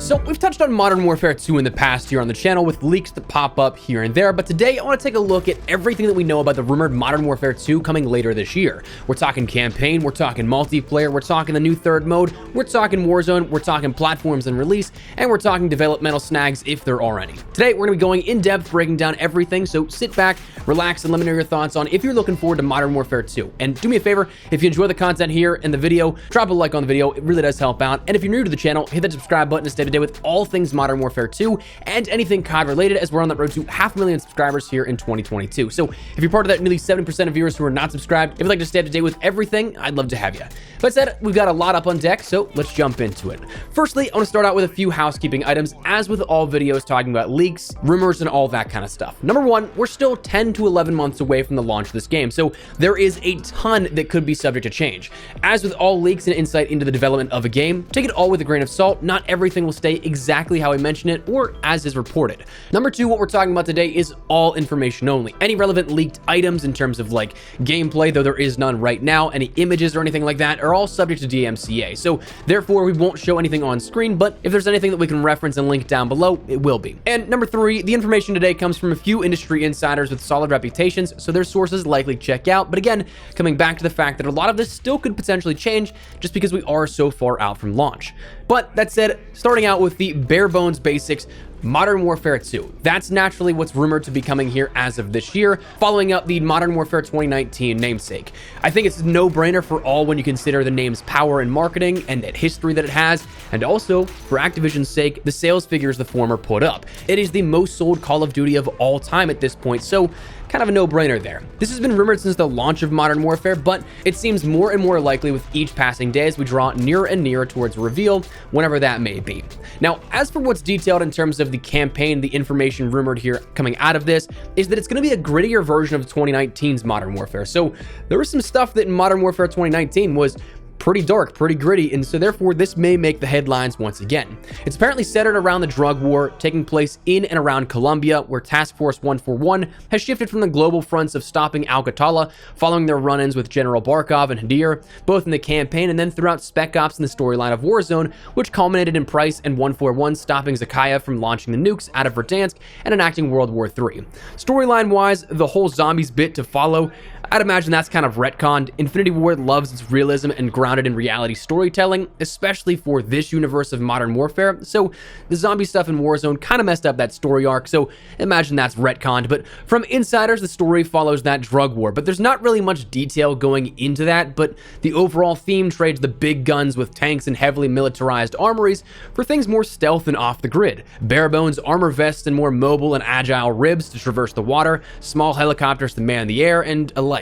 So we've touched on Modern Warfare 2 in the past here on the channel with leaks that pop up here and there, but today I want to take a look at everything that we know about the rumored Modern Warfare 2 coming later this year. We're talking campaign, we're talking multiplayer, we're talking the new third mode, we're talking Warzone, we're talking platforms and release, and we're talking developmental snags if there are any. Today we're going to be going in depth, breaking down everything, so sit back, relax, and let me know your thoughts on if you're looking forward to Modern Warfare 2. And do me a favor, if you enjoy the content here in the video, drop a like on the video, it really does help out. And if you're new to the channel, hit that subscribe button to stay up to date with all things Modern Warfare 2 and anything COD related, as we're on that road to 500,000 subscribers here in 2022. So if you're part of that nearly 70% of viewers who are not subscribed, if you'd like to stay up to date with everything, I'd love to have you. That said, we've got a lot up on deck, so let's jump into it. Firstly, I want to start out with a few housekeeping items, as with all videos talking about leaks, rumors, and all that kind of stuff. Number one, we're still 10 to 11 months away from the launch of this game, so there is a ton that could be subject to change. As with all leaks and insight into the development of a game, take it all with a grain of salt. Not everything will stay exactly how I mention it or as is reported. Number two, what we're talking about today is all information only. Any relevant leaked items in terms of like gameplay, though there is none right now, any images or anything like that are all subject to DMCA. So therefore we won't show anything on screen, but if there's anything that we can reference and link down below, it will be. And number three, the information today comes from a few industry insiders with solid reputations, so their sources likely check out. But again, coming back to the fact that a lot of this still could potentially change just because we are so far out from launch. But that said, starting out with the bare bones basics, Modern Warfare 2. That's naturally what's rumored to be coming here as of this year, following up the Modern Warfare 2019 namesake. I think it's a no-brainer for all when you consider the name's power in marketing and that history that it has, and also, for Activision's sake, the sales figures the former put up. It is the most sold Call of Duty of all time at this point, so kind of a no-brainer there. This has been rumored since the launch of Modern Warfare, but it seems more and more likely with each passing day as we draw nearer and nearer towards reveal, whenever that may be. Now, as for what's detailed in terms of the campaign, the information rumored here coming out of this is that it's going to be a grittier version of 2019's Modern Warfare. So there was some stuff that in Modern Warfare 2019 was pretty dark, pretty gritty, and so therefore this may make the headlines once again. It's apparently centered around the drug war taking place in and around Colombia, where Task Force 141 has shifted from the global fronts of stopping Al-Qatala following their run-ins with General Barkov and Hadir, both in the campaign and then throughout Spec Ops in the storyline of Warzone, which culminated in Price and 141 stopping Zakhaev from launching the nukes out of Verdansk and enacting World War III. Storyline-wise, the whole zombies bit to follow, I'd imagine that's kind of retconned. Infinity Ward loves its realism and grounded in reality storytelling, especially for this universe of Modern Warfare, so the zombie stuff in Warzone kind of messed up that story arc, so imagine that's retconned. But from insiders, the story follows that drug war, but there's not really much detail going into that, but the overall theme trades the big guns with tanks and heavily militarized armories for things more stealth and off the grid. Bare bones armor vests and more mobile and agile ribs to traverse the water, small helicopters to man the air, and alike.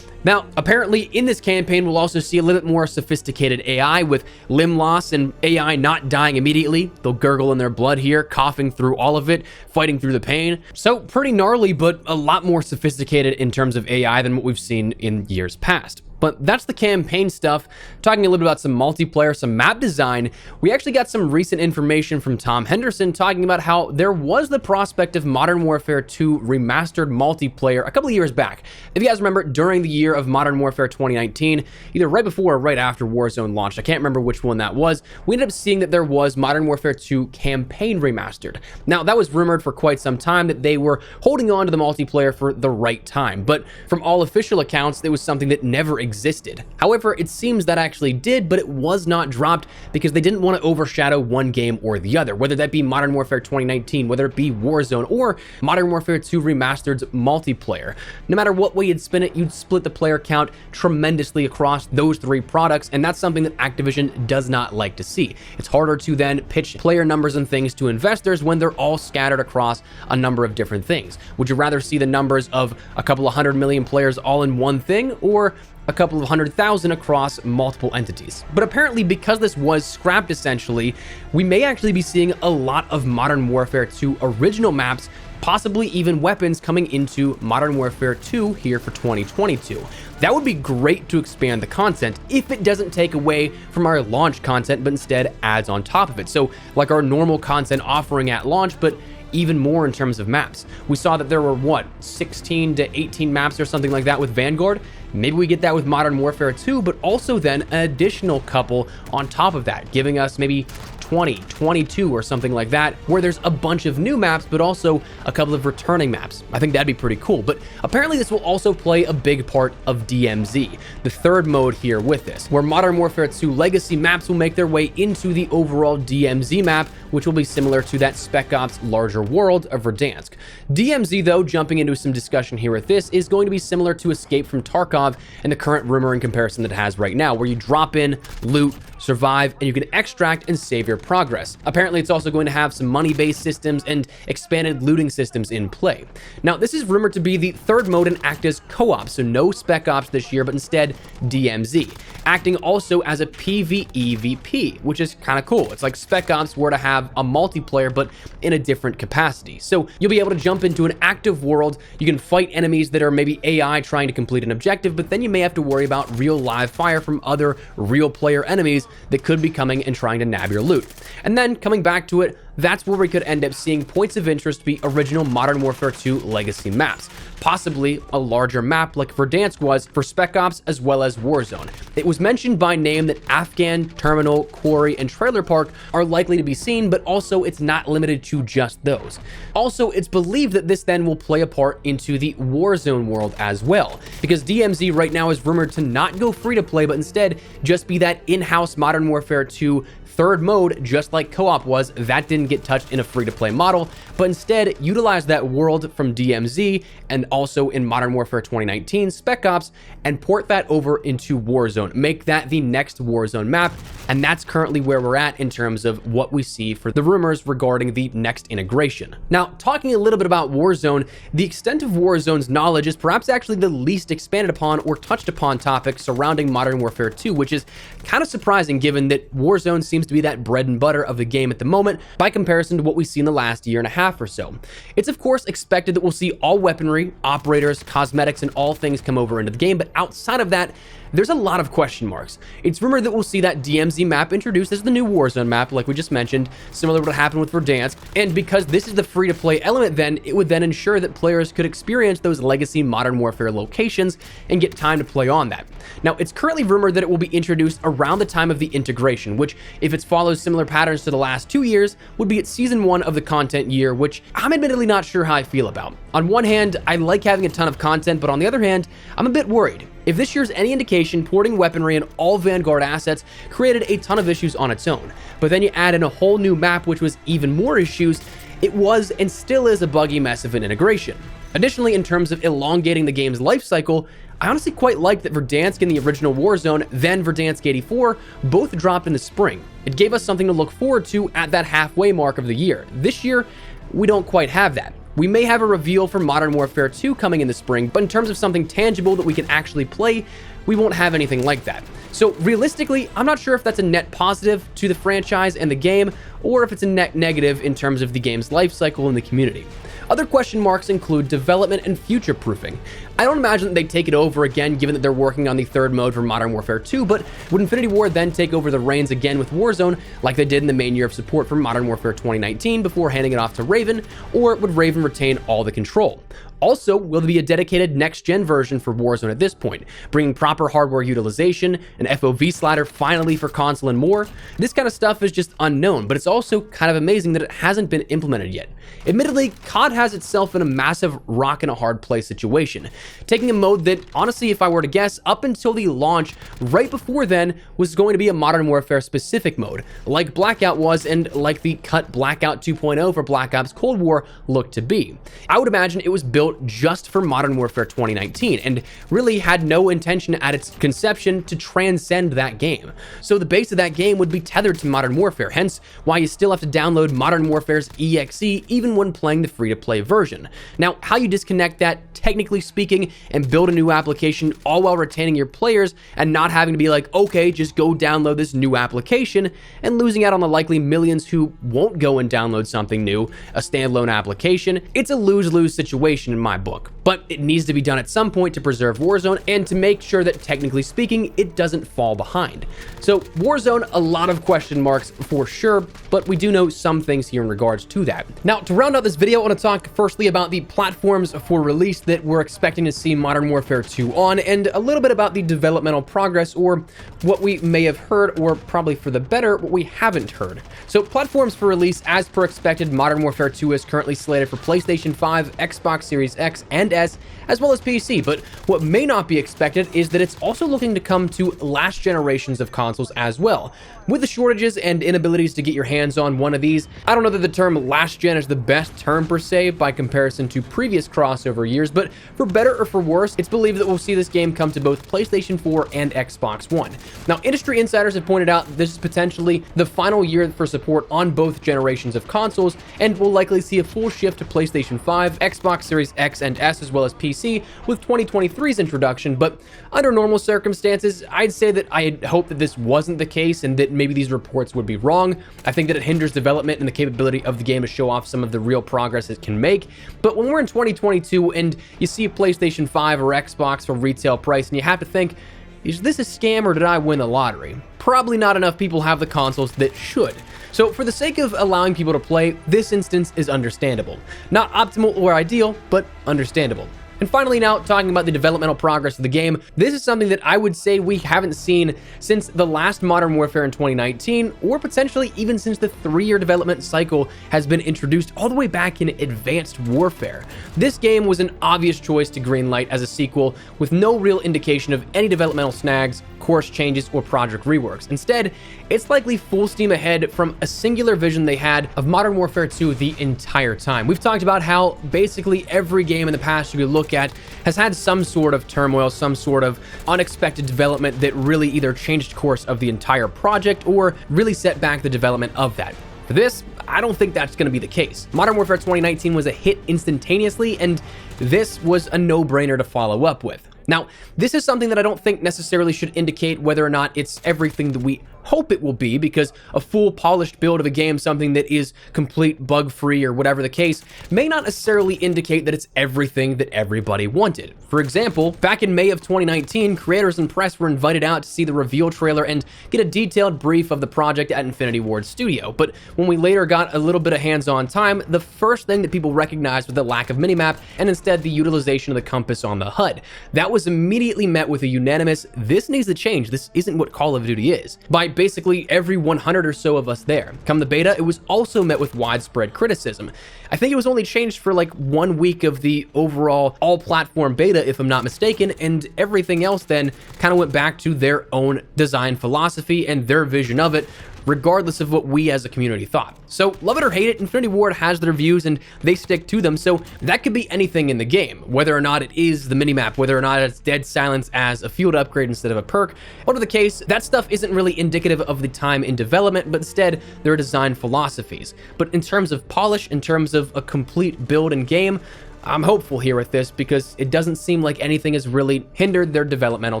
Now, apparently in this campaign, we'll also see a little bit more sophisticated AI with limb loss and AI not dying immediately. They'll gurgle in their blood here, coughing through all of it, fighting through the pain. So pretty gnarly, but a lot more sophisticated in terms of AI than what we've seen in years past. But that's the campaign stuff. Talking a little bit about some multiplayer, some map design, we actually got some recent information from Tom Henderson talking about how there was the prospect of Modern Warfare 2 remastered multiplayer a couple of years back. If you guys remember, during the year of Modern Warfare 2019, either right before or right after Warzone launched, I can't remember which one that was, we ended up seeing that there was Modern Warfare 2 campaign remastered. Now, that was rumored for quite some time that they were holding on to the multiplayer for the right time, but from all official accounts, it was something that never existed. However, it seems that actually did, but it was not dropped because they didn't want to overshadow one game or the other, whether that be Modern Warfare 2019, whether it be Warzone, or Modern Warfare 2 Remastered's multiplayer. No matter what way you'd spin it, you'd split the player count tremendously across those three products, and that's something that Activision does not like to see. It's harder to then pitch player numbers and things to investors when they're all scattered across a number of different things. Would you rather see the numbers of a couple of 100 million players all in one thing, or a couple of 100,000 across multiple entities? But apparently, because this was scrapped essentially, we may actually be seeing a lot of Modern Warfare 2 original maps, possibly even weapons coming into Modern Warfare 2 here for 2022. That would be great to expand the content if it doesn't take away from our launch content, but instead adds on top of it. So like our normal content offering at launch, but even more in terms of maps. We saw that there were, what, 16 to 18 maps or something like that with Vanguard. Maybe we get that with Modern Warfare 2, but also then an additional couple on top of that, giving us maybe 20, 22, or something like that, where there's a bunch of new maps, but also a couple of returning maps. I think that'd be pretty cool. But apparently this will also play a big part of DMZ, the third mode here with this, where Modern Warfare 2 legacy maps will make their way into the overall DMZ map, which will be similar to that Spec Ops larger world of Verdansk. DMZ, though, jumping into some discussion here with this, is going to be similar to Escape from Tarkov and the current rumor in comparison that it has right now, where you drop in, loot, survive, and you can extract and save your progress. Apparently, it's also going to have some money-based systems and expanded looting systems in play. Now, this is rumored to be the third mode and act as co-op, so no Spec Ops this year, but instead DMZ, acting also as a PvEVP, which is kind of cool. It's like Spec Ops were to have a multiplayer, but in a different capacity. So you'll be able to jump into an active world. You can fight enemies that are maybe AI trying to complete an objective, but then you may have to worry about real live fire from other real player enemies that could be coming and trying to nab your loot. And then coming back to it, that's where we could end up seeing points of interest be original Modern Warfare 2 legacy maps, possibly a larger map like Verdansk was for Spec Ops as well as Warzone. It was mentioned by name that Afghan, Terminal, Quarry, and Trailer Park are likely to be seen, but also it's not limited to just those. Also, it's believed that this then will play a part into the Warzone world as well, because DMZ right now is rumored to not go free to play, but instead just be that in-house Modern Warfare 2 third mode, just like co-op was. That didn't get touched in a free-to-play model, but instead utilize that world from DMZ and also in Modern Warfare 2019 Spec Ops and port that over into Warzone, make that the next Warzone map. And that's currently where we're at in terms of what we see for the rumors regarding the next integration. Now, talking a little bit about Warzone, the extent of Warzone's knowledge is perhaps actually the least expanded upon or touched upon topic surrounding Modern Warfare 2, which is kind of surprising given that Warzone seems to be that bread and butter of the game at the moment by comparison to what we've seen the last year and a half or so. It's of course expected that we'll see all weaponry, operators, cosmetics, and all things come over into the game, but outside of that, there's a lot of question marks. It's rumored that we'll see that DMZ map introduced as the new Warzone map, like we just mentioned, similar to what happened with Verdansk. And because this is the free-to-play element then, it would then ensure that players could experience those legacy Modern Warfare locations and get time to play on that. Now, it's currently rumored that it will be introduced around the time of the integration, which, if it follows similar patterns to the last 2 years, would be at Season 1 of the content year, which I'm admittedly not sure how I feel about. On one hand, I like having a ton of content, but on the other hand, I'm a bit worried. If this year's any indication, porting weaponry and all Vanguard assets created a ton of issues on its own. But then you add in a whole new map, which was even more issues. It was and still is a buggy mess of an integration. Additionally, in terms of elongating the game's life cycle, I honestly quite like that Verdansk and the original Warzone, then Verdansk 84, both dropped in the spring. It gave us something to look forward to at that halfway mark of the year. This year, we don't quite have that. We may have a reveal for Modern Warfare 2 coming in the spring, but in terms of something tangible that we can actually play, we won't have anything like that. So realistically, I'm not sure if that's a net positive to the franchise and the game, or if it's a net negative in terms of the game's life cycle and the community. Other question marks include development and future-proofing. I don't imagine that they'd take it over again, given that they're working on the third mode for Modern Warfare 2, but would Infinity Ward then take over the reins again with Warzone, like they did in the main year of support for Modern Warfare 2019 before handing it off to Raven, or would Raven retain all the control? Also, will there be a dedicated next-gen version for Warzone at this point, bringing proper hardware utilization, an FOV slider finally for console and more? This kind of stuff is just unknown, but it's also kind of amazing that it hasn't been implemented yet. Admittedly, COD has itself in a massive rock and a hard place situation, taking a mode that, honestly, if I were to guess, up until the launch, right before then, was going to be a Modern Warfare specific mode, like Blackout was and like the cut Blackout 2.0 for Black Ops Cold War looked to be. I would imagine it was built just for Modern Warfare 2019 and really had no intention at its conception to transcend that game. So the base of that game would be tethered to Modern Warfare, hence why you still have to download Modern Warfare's EXE even when playing the free-to-play version. Now, how you disconnect that, technically speaking, and build a new application all while retaining your players and not having to be like, okay, just go download this new application, and losing out on the likely millions who won't go and download something new, a standalone application, it's a lose-lose situation in my book. but it needs to be done at some point to preserve Warzone and to make sure that, technically speaking, it doesn't fall behind. So Warzone, a lot of question marks for sure, but we do know some things here in regards to that. Now, to round out this video, I want to talk firstly about the platforms for release that we're expecting to see Modern Warfare 2 on, and a little bit about the developmental progress, or what we may have heard, or probably for the better, what we haven't heard. So platforms for release, as per expected, Modern Warfare 2 is currently slated for PlayStation 5, Xbox Series X and S, as well as PC, but what may not be expected is that it's also looking to come to last generations of consoles as well. With the shortages and inabilities to get your hands on one of these, I don't know that the term last gen is the best term per se by comparison to previous crossover years, but for better or for worse, it's believed that we'll see this game come to both PlayStation 4 and Xbox One. Now, industry insiders have pointed out this is potentially the final year for support on both generations of consoles, and we'll likely see a full shift to PlayStation 5, Xbox Series X and S, as well as PC with 2023's introduction. But under normal circumstances, I'd say that I hope that this wasn't the case and that maybe these reports would be wrong. I think that it hinders development and the capability of the game to show off some of the real progress it can make. But when we're in 2022 and you see a PlayStation 5 or Xbox for retail price, and you have to think, is this a scam or did I win the lottery? Probably not enough people have the consoles that should. So for the sake of allowing people to play, this instance is understandable. Not optimal or ideal, but understandable. And finally now, talking about the developmental progress of the game, this is something that I would say we haven't seen since the last Modern Warfare in 2019, or potentially even since the 3-year development cycle has been introduced all the way back in Advanced Warfare. This game was an obvious choice to greenlight as a sequel with no real indication of any developmental snags, course changes, or project reworks. Instead, it's likely full steam ahead from a singular vision they had of Modern Warfare 2 the entire time. We've talked about how basically every game in the past you could look at has had some sort of turmoil, some sort of unexpected development that really either changed course of the entire project or really set back the development of that. For this, I don't think that's going to be the case. Modern Warfare 2019 was a hit instantaneously, and this was a no-brainer to follow up with. Now, this is something that I don't think necessarily should indicate whether or not it's everything that we hope it will be, because a full polished build of a game, something that is complete bug-free or whatever the case, may not necessarily indicate that it's everything that everybody wanted. For example, back in May of 2019, creators and press were invited out to see the reveal trailer and get a detailed brief of the project at Infinity Ward Studio. But when we later got a little bit of hands-on time, the first thing that people recognized was the lack of minimap and instead the utilization of the compass on the HUD. That was immediately met with a unanimous, "This needs to change. This isn't what Call of Duty is," by basically every 100 or so of us there. Come the beta, it was also met with widespread criticism. I think it was only changed for like 1 week of the overall all-platform beta, if I'm not mistaken, and everything else then kind of went back to their own design philosophy and their vision of it, regardless of what we as a community thought. So love it or hate it, Infinity Ward has their views and they stick to them, so that could be anything in the game. Whether or not it is the minimap, whether or not it's dead silence as a field upgrade instead of a perk, whatever the case, that stuff isn't really indicative of the time in development, but instead their design philosophies. But in terms of polish, in terms of a complete build and game, I'm hopeful here with this because it doesn't seem like anything has really hindered their developmental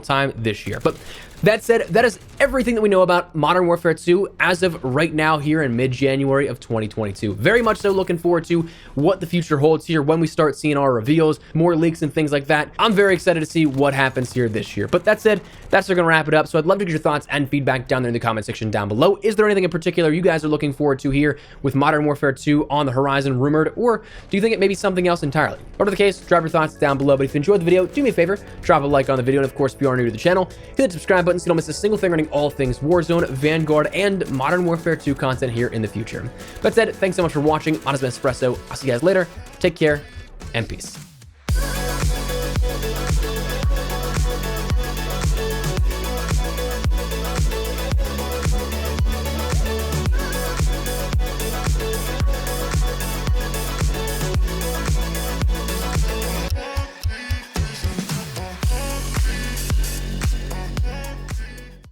time this year. But that said, that is everything that we know about Modern Warfare 2 as of right now here in mid-January of 2022. Very much so looking forward to what the future holds here when we start seeing our reveals, more leaks and things like that. I'm very excited to see what happens here this year. But that said, that's going to wrap it up. So I'd love to get your thoughts and feedback down there in the comment section down below. Is there anything in particular you guys are looking forward to here with Modern Warfare 2 on the horizon rumored, or do you think it may be something else entirely? Whatever the case, drop your thoughts down below. But if you enjoyed the video, do me a favor, drop a like on the video. And of course, if you are new to the channel, hit the subscribe button so you don't miss a single thing running all things Warzone, Vanguard, and Modern Warfare 2 content here in the future. That said, thanks so much for watching. Honest Espresso. I'll see you guys later. Take care and peace.